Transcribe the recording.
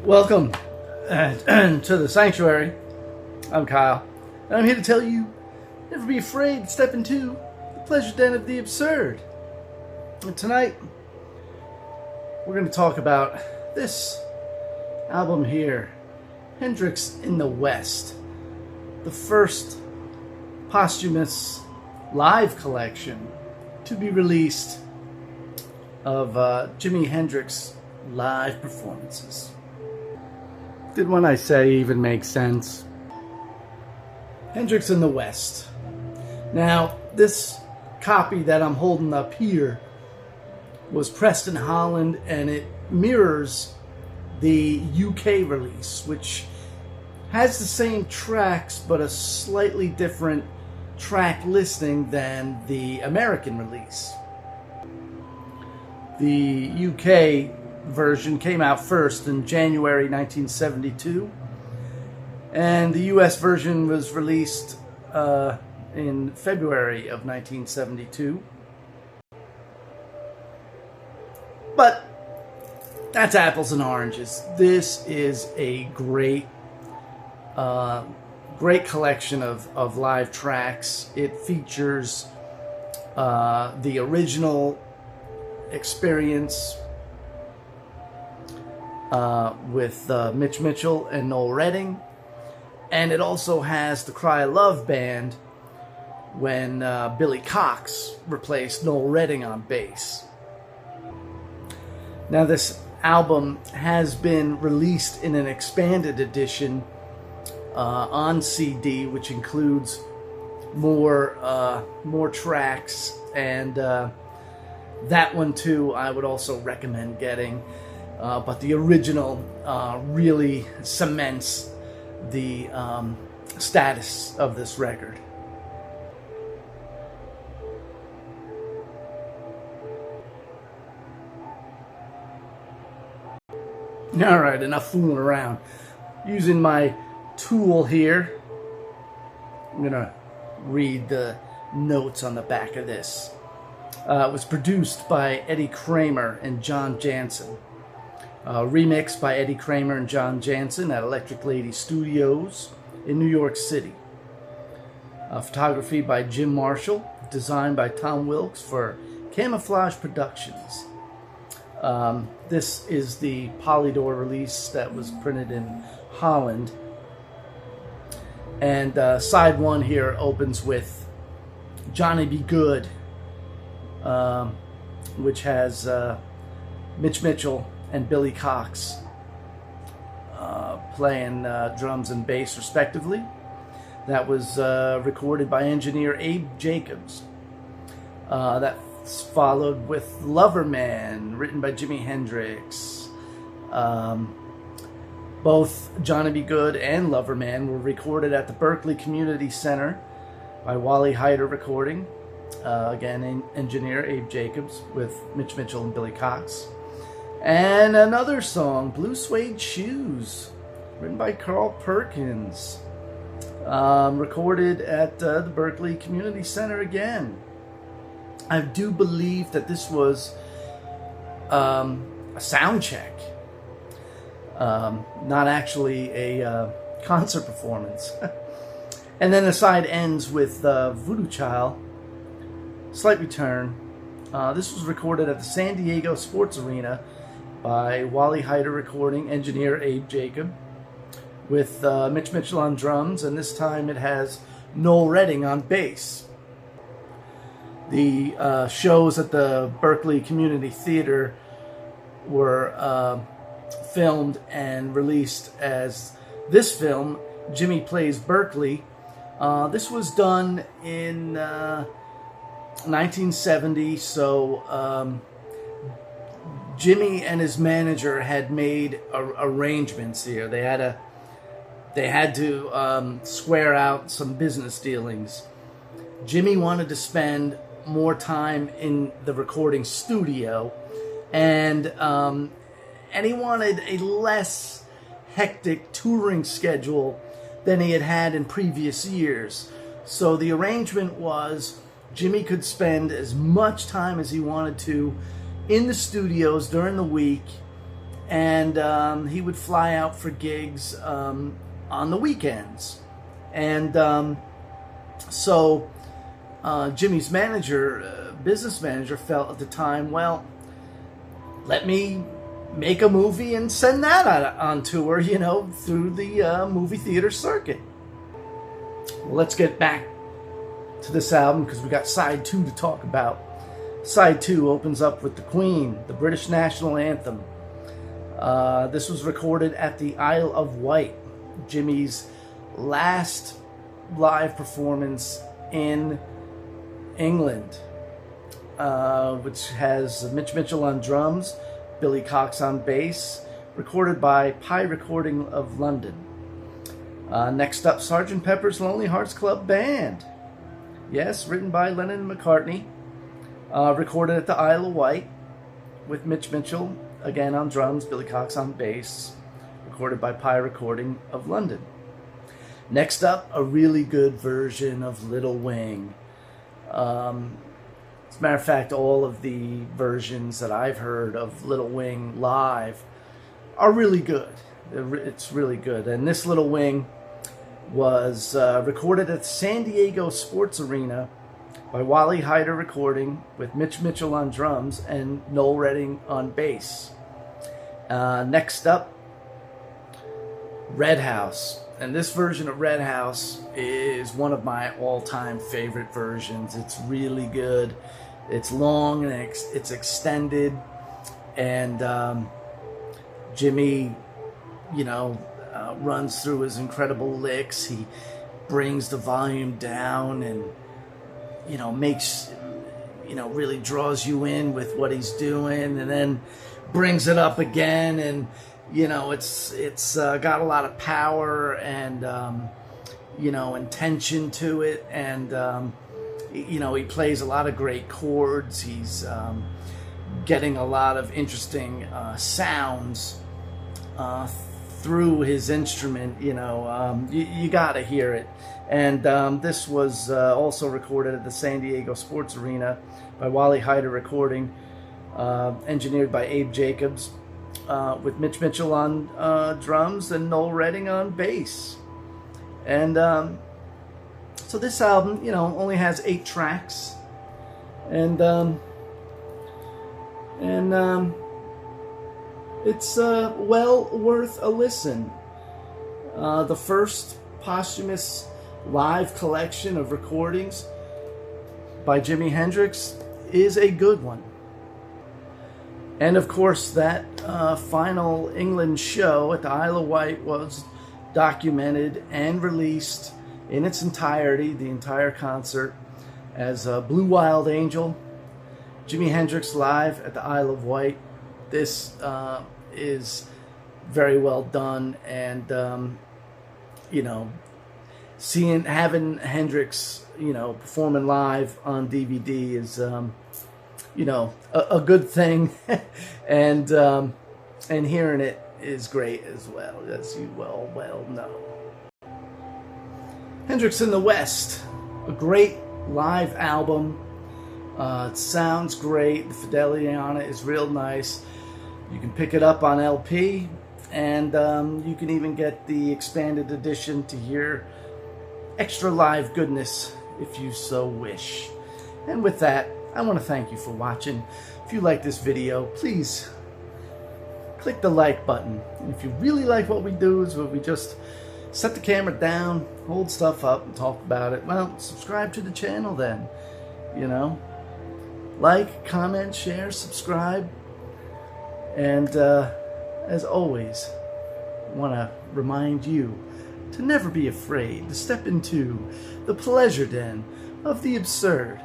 Welcome to the sanctuary. I'm Kyle, and I'm here to tell you, never be afraid to step into the pleasure den of the absurd. And tonight, we're going to talk about this album here, Hendrix in the West, the first posthumous live collection to be released of Jimi Hendrix live performances. Did what I say even make sense? Hendrix in the West. Now, this copy that I'm holding up here was pressed in Holland, and it mirrors the UK release, which has the same tracks but a slightly different track listing than the American release. The UK version came out first in January 1972, and the US version was released in February of 1972. But that's apples and oranges. This is a great collection of live tracks. It features the original experience with Mitch Mitchell and Noel Redding, and it also has the Cry of Love band when Billy Cox replaced Noel Redding on bass. Now, this album has been released in an expanded edition on CD, which includes more tracks, and that one too I would also recommend getting. But the original really cements the status of this record. Alright, enough fooling around. Using my tool here, I'm going to read the notes on the back of this. It was produced by Eddie Kramer and John Jansen. Remixed by Eddie Kramer and John Jansen at Electric Lady Studios in New York City. Photography by Jim Marshall. Designed by Tom Wilkes for Camouflage Productions. This is the Polydor release that was printed in Holland. And side one here opens with Johnny Be Good, which has Mitch Mitchell and Billy Cox playing drums and bass respectively. That was recorded by engineer Abe Jacobs. That's followed with Lover Man, written by Jimi Hendrix. Both Johnny Be Good and Lover Man were recorded at the Berkeley Community Center by Wally Heider Recording. Again, engineer Abe Jacobs with Mitch Mitchell and Billy Cox. And another song, Blue Suede Shoes, written by Carl Perkins. Recorded at the Berkeley Community Center again. I do believe that this was a sound check. Not actually a concert performance. And then the side ends with Voodoo Child, Slight Return. This was recorded at the San Diego Sports Arena by Wally Heider Recording, engineer Abe Jacob, with Mitch Mitchell on drums, and this time it has Noel Redding on bass. The shows at the Berkeley Community Theater were filmed and released as this film, Jimmy Plays Berkeley. This was done in 1970, so Jimmy and his manager had made arrangements here. They had to square out some business dealings. Jimmy wanted to spend more time in the recording studio, and he wanted a less hectic touring schedule than he had had in previous years. So the arrangement was Jimmy could spend as much time as he wanted to in the studios during the week, and he would fly out for gigs on the weekends. And so Jimmy's manager, business manager, felt at the time, well, let me make a movie and send that on tour, you know, through the movie theater circuit. Well, let's get back to this album because we got side 2 to talk about. Side 2 opens up with The Queen, the British national anthem. This was recorded at the Isle of Wight, Jimmy's last live performance in England, which has Mitch Mitchell on drums, Billy Cox on bass, recorded by Pye Recording of London. Next up, Sgt. Pepper's Lonely Hearts Club Band. Yes, written by Lennon and McCartney. Recorded at the Isle of Wight with Mitch Mitchell, again on drums, Billy Cox on bass. Recorded by Pye Recording of London. Next up, a really good version of Little Wing. As a matter of fact, all of the versions that I've heard of Little Wing live are really good. It's really good. And this Little Wing was recorded at the San Diego Sports Arena by Wally Heider Recording with Mitch Mitchell on drums and Noel Redding on bass. Next up, Red House. And this version of Red House is one of my all-time favorite versions. It's really good. It's long and it's extended. And Jimmy, you know, runs through his incredible licks. He brings the volume down and, you know, makes, you know, really draws you in with what he's doing, and then brings it up again. And, you know, it's got a lot of power and, you know, intention to it. And, you know, he plays a lot of great chords. He's getting a lot of interesting sounds through his instrument. You know, you got to hear it. And this was also recorded at the San Diego Sports Arena by Wally Heider Recording, engineered by Abe Jacobs, with Mitch Mitchell on drums and Noel Redding on bass. And so this album, you know, only has 8 tracks, and it's well worth a listen. The first posthumous live collection of recordings by Jimi Hendrix is a good one. And of course, that final England show at the Isle of Wight was documented and released in its entirety, the entire concert, as Blue Wild Angel, Jimi Hendrix live at the Isle of Wight. This is very well done, and you know, having Hendrix, you know, performing live on DVD is, you know, a good thing, and hearing it is great as well, as you well know. Hendrix in the West, a great live album. It sounds great. The fidelity on it is real nice. You can pick it up on LP, and you can even get the expanded edition to hear extra live goodness if you so wish. And with that, I want to thank you for watching. If you like this video, please click the like button. And if you really like what we do, is where we just set the camera down, hold stuff up, and talk about it, well, subscribe to the channel then. You know, like, comment, share, subscribe. And as always, I want to remind you to never be afraid to step into the pleasure den of the absurd.